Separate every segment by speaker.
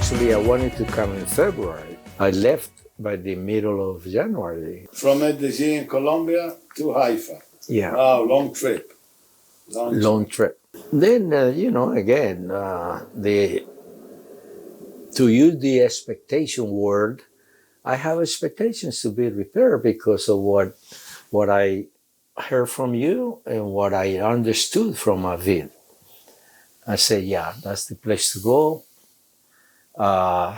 Speaker 1: Actually, I wanted to come in February. I left by the middle of January.
Speaker 2: From Medellin, Colombia to Haifa.
Speaker 1: Yeah.
Speaker 2: Wow, long trip.
Speaker 1: Long trip. Then, again, to use the expectation word, I have expectations to be repaired because of what I heard from you and what I understood from Avid. I said, yeah, that's the place to go. I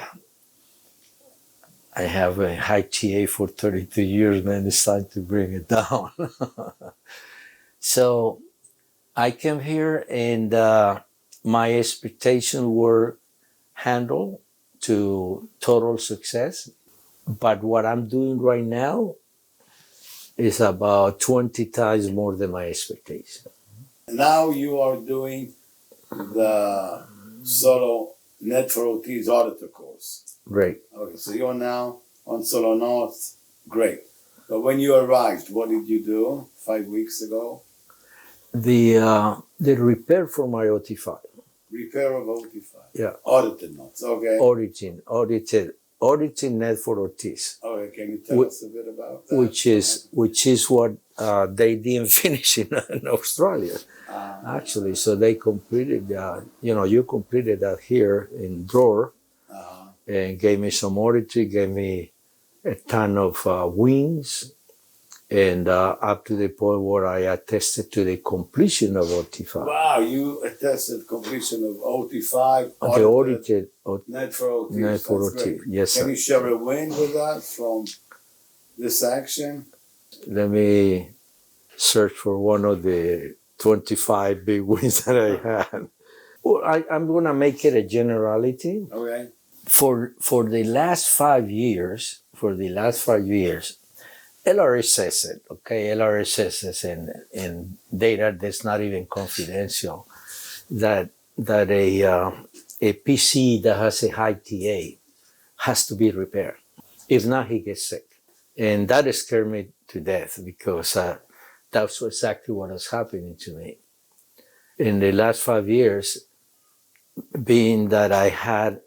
Speaker 1: have a high TA for 32 years, man. It's time to bring it down. So I came here and my expectations were handled to total success. But what I'm doing right now is about 20 times more than my expectation.
Speaker 2: Now you are doing the solo Net for OT's auditor course.
Speaker 1: Right.
Speaker 2: Okay, so you're now on Solo North. Great. But when you arrived, what did you do 5 weeks ago?
Speaker 1: The repair for my OT5.
Speaker 2: Repair of OT5.
Speaker 1: Yeah.
Speaker 2: Audited notes. Okay.
Speaker 1: Auditing net for OTs.
Speaker 2: Okay, can you tell us a bit about that?
Speaker 1: Which is what they didn't finish in Australia, actually. So they completed, you completed that here in Dror, and gave me some auditory, gave me a ton of wings, and up to the point where I attested to the completion of OT5.
Speaker 2: Wow, you attested completion of OT5.
Speaker 1: The audited
Speaker 2: Net for OT.
Speaker 1: Net for OT, yes, sir.
Speaker 2: Can you share a win with us from this action?
Speaker 1: Let me search for one of the 25 big wins that I had. Well, I'm going to make it a generality.
Speaker 2: Okay.
Speaker 1: For the last 5 years, LRS says it, okay? LRS says this in data that's not even confidential, that a PC that has a high TA has to be repaired. If not, he gets sick. And that scared me to death because that's exactly what was happening to me. In the last 5 years, being that I had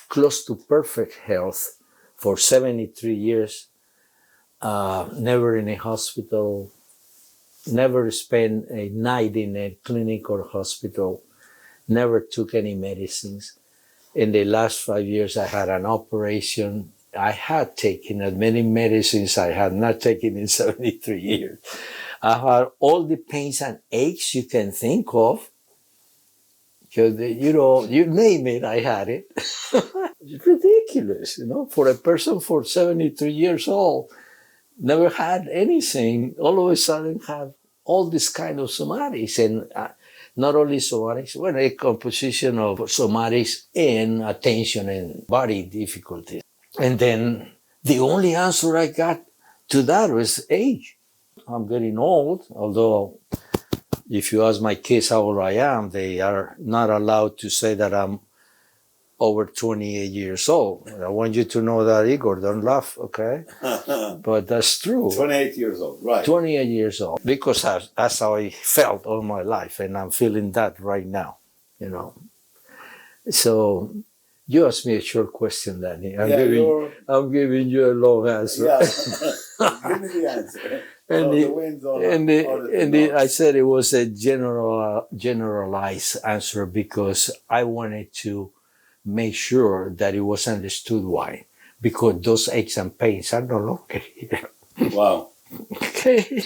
Speaker 1: close to perfect health for 73 years, never in a hospital, never spent a night in a clinic or hospital, never took any medicines. In the last 5 years, I had an operation. I had taken as many medicines I had not taken in 73 years. I had all the pains and aches you can think of. Because, you name it, I had it. It's ridiculous, for a person for 73 years old, never had anything, all of a sudden have all this kind of somatics. And not only somatics, but a composition of somatics and attention and body difficulties. And then the only answer I got to that was age. I'm getting old, although if you ask my kids how old I am, they are not allowed to say that I'm over 28 years old. I want you to know that, Igor, don't laugh, okay? But that's true.
Speaker 2: 28 years old, right.
Speaker 1: 28 years old, because that's how I felt all my life, and I'm feeling that right now, So you asked me a short question, Danny. I'm giving you a long answer.
Speaker 2: Yeah, give me the answer.
Speaker 1: I said it was a generalized answer because I wanted to make sure that it was understood why. Because those aches and pains are no longer here.
Speaker 2: Wow.
Speaker 1: Okay.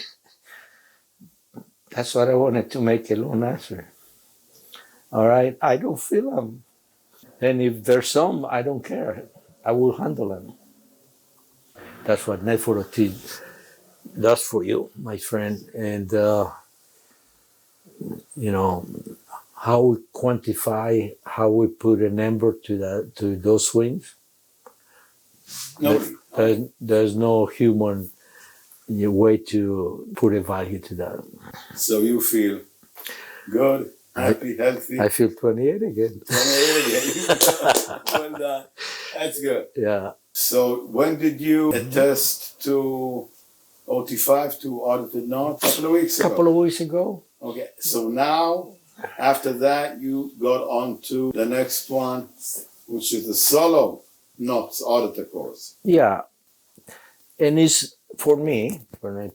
Speaker 1: That's what I wanted to make a long answer. All right. I don't feel them. And if there's some, I don't care. I will handle them. That's what Net4OT does for you, my friend. And, how we quantify, how we put a number to those swings.
Speaker 2: No.
Speaker 1: There's no human way to put a value to that.
Speaker 2: So you feel good, happy, healthy?
Speaker 1: I feel 28 again.
Speaker 2: 28 again. Well done. That's good.
Speaker 1: Yeah.
Speaker 2: So when did you attest to OT5 to audited notes? A couple of weeks ago. Okay. So now, after that, you got on to the next one, which is the solo notes auditor course.
Speaker 1: Yeah, and it's for me,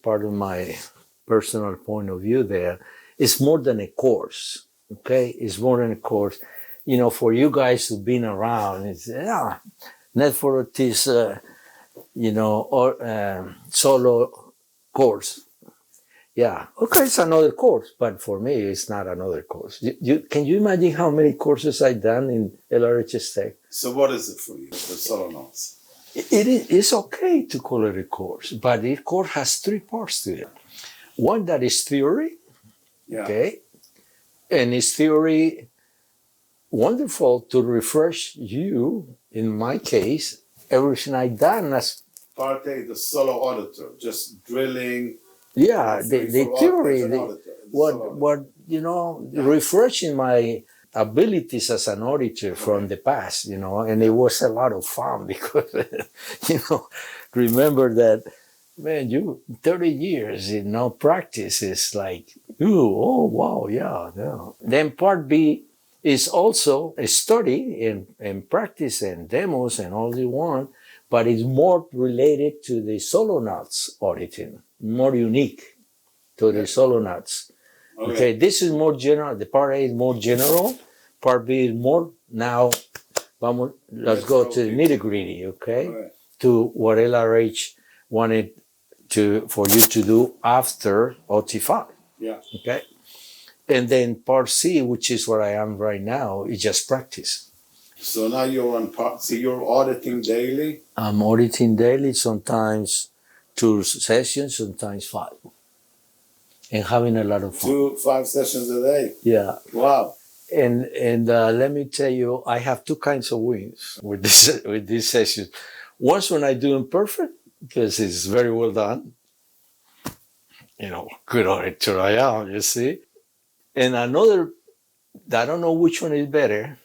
Speaker 1: part of my personal point of view there, it's more than a course, okay? It's more than a course. You know, for you guys who've been around, it's, network is, solo course. Yeah, okay, it's another course, but for me, it's not another course. Can you imagine how many courses I've done in LRHS Tech?
Speaker 2: So what is it for you, the solo notes?
Speaker 1: It's okay to call it a course, but the course has three parts to it. One that is theory, okay? And it's theory wonderful to refresh you, in my case, everything I've done as
Speaker 2: Part A, the solo auditor, just drilling.
Speaker 1: Yeah, the theory, refreshing my abilities as an auditor from the past, and it was a lot of fun because, remember that, man, 30 years, practice is like, oh, wow, yeah. Then part B is also a study and practice and demos and all you want, but it's more related to the solo notes auditing, more unique to the solo notes. Okay, this is more general. The part A is more general. Part B is more now. Let's go to the nitty gritty. Okay, to what LRH wanted for you to do after OT5.
Speaker 2: Yeah.
Speaker 1: Okay, and then part C, which is where I am right now, is just practice.
Speaker 2: So now you're on part C. You're auditing daily.
Speaker 1: I'm auditing daily. Sometimes 2 sessions, sometimes 5. And having a lot of fun.
Speaker 2: 5 sessions a day.
Speaker 1: Yeah.
Speaker 2: Wow.
Speaker 1: And let me tell you, I have 2 kinds of wins with this session. Once when I do them perfect, because it's very well done. Good auditor I am, you see. And another, I don't know which one is better,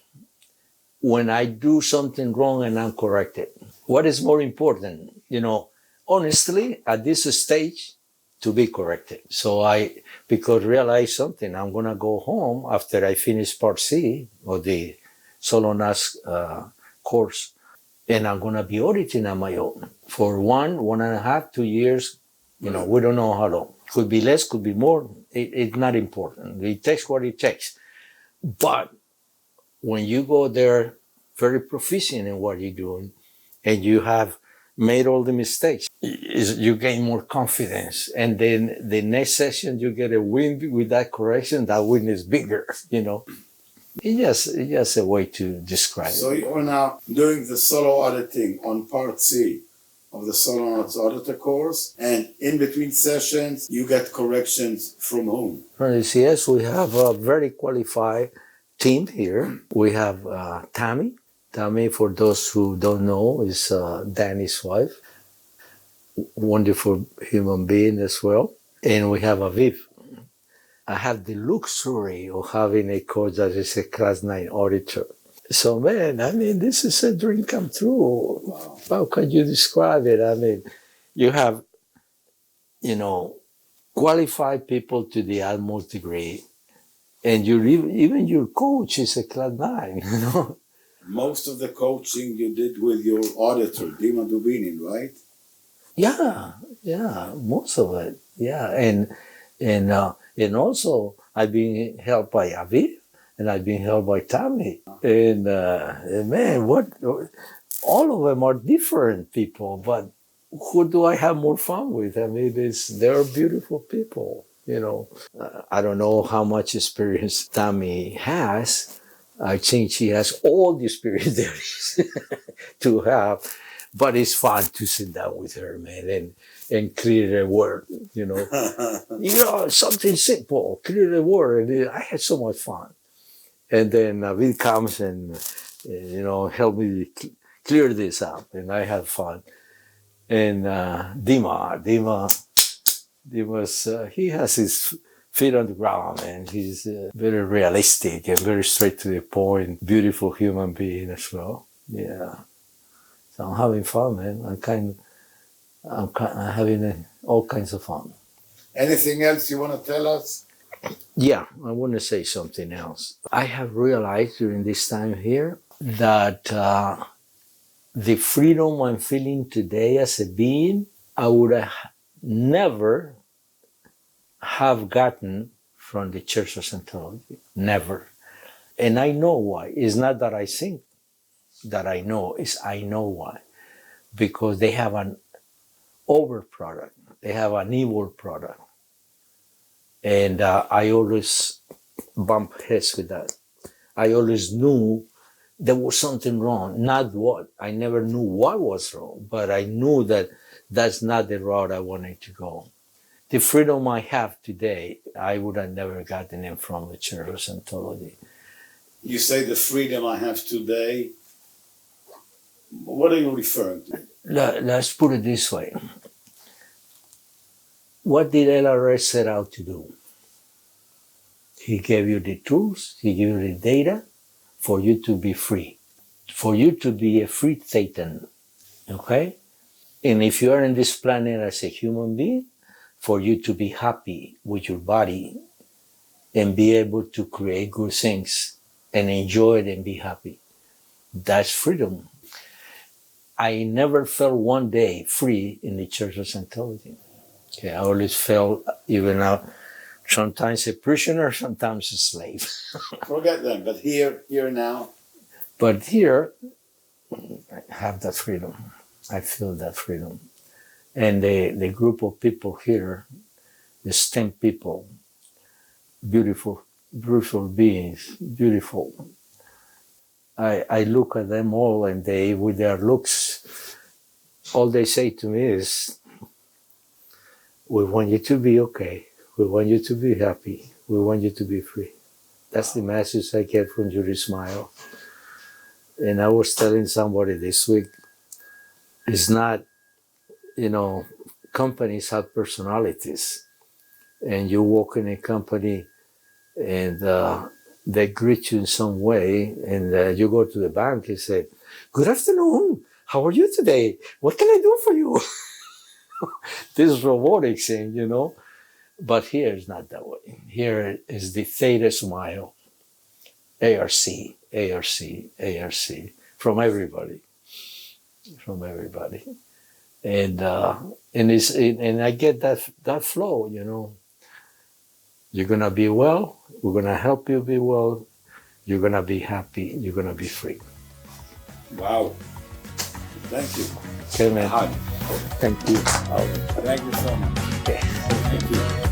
Speaker 1: when I do something wrong and I'm corrected. What is more important? Honestly, at this stage, to be corrected. So because realize something, I'm going to go home after I finish part C of the Solo NAS course, and I'm going to be auditing on my own for 1.5, 2 years. We don't know how long. Could be less, could be more. It's not important. It takes what it takes. But when you go there very proficient in what you're doing, and you have made all the mistakes, you gain more confidence. And then the next session, you get a win with that correction. That win is bigger, It's just a way to describe it.
Speaker 2: So you are now doing the solo auditing on part C of the Solo Notes Auditor course, and in between sessions, you get corrections from whom?
Speaker 1: From the CS, we have a very qualified team here. We have Tammy. Tammy, for those who don't know, is Danny's wife. Wonderful human being as well. And we have Aviv. I have the luxury of having a coach that is a class 9 auditor. So, man, this is a dream come true. Wow. How can you describe it? You have, qualified people to the utmost degree. And even your coach is a class 9,
Speaker 2: Most of the coaching you did with your auditor, Dima Dubinin, right?
Speaker 1: Yeah, most of it. Yeah, and also I've been helped by Aviv, and I've been helped by Tammy. And man, all of them are different people, but who do I have more fun with? They're beautiful people, I don't know how much experience Tammy has. I think she has all the experience there is to have, but it's fun to sit down with her, man, and clear the word, something simple, clear the word. And I had so much fun. And then Aviv comes and, help me clear this up, and I had fun. And Dima's, he has his feet on the ground, and he's very realistic and very straight to the point, beautiful human being as well. Yeah. So I'm having fun, man. I'm having all kinds of fun.
Speaker 2: Anything else you want to tell us?
Speaker 1: Yeah, I want to say something else. I have realized during this time here that the freedom I'm feeling today as a being, I would have never have gotten from the Church of Scientology. Never. And I know why. It's not that I think that I know, it's I know why. Because they have an over product. They have an evil product. And I always bump heads with that. I always knew there was something wrong. Not what. I never knew what was wrong, but I knew that that's not the route I wanted to go. The freedom I have today, I would have never gotten it from the Church of Scientology.
Speaker 2: You say the freedom I have today. What are you referring to?
Speaker 1: Let's put it this way. What did LRS set out to do? He gave you the tools, he gave you the data for you to be free, for you to be a free Satan, okay? And if you are on this planet as a human being, for you to be happy with your body and be able to create good things and enjoy it and be happy. That's freedom. I never felt one day free in the Church of Scientology. Okay, I always felt, even now, sometimes a prisoner, sometimes a slave.
Speaker 2: Forget them, but here now.
Speaker 1: But here, I have that freedom. I feel that freedom. And the group of people here, the STEM people, beautiful beings, beautiful. I look at them all and they, with their looks, all they say to me is, we want you to be okay. We want you to be happy. We want you to be free. That's the message I get from your smile. And I was telling somebody this week, it's not, companies have personalities. And you walk in a company and they greet you in some way, and you go to the bank and say, good afternoon, how are you today? What can I do for you? This robotic thing, But here is not that way. Here is the theta smile, ARC, from everybody. And I get that flow, You're gonna be well. We're gonna help you be well. You're gonna be happy. You're gonna be free.
Speaker 2: Wow! Thank you.
Speaker 1: Okay, man. Thank you.
Speaker 2: Thank you so much.
Speaker 1: Okay.
Speaker 2: Thank you.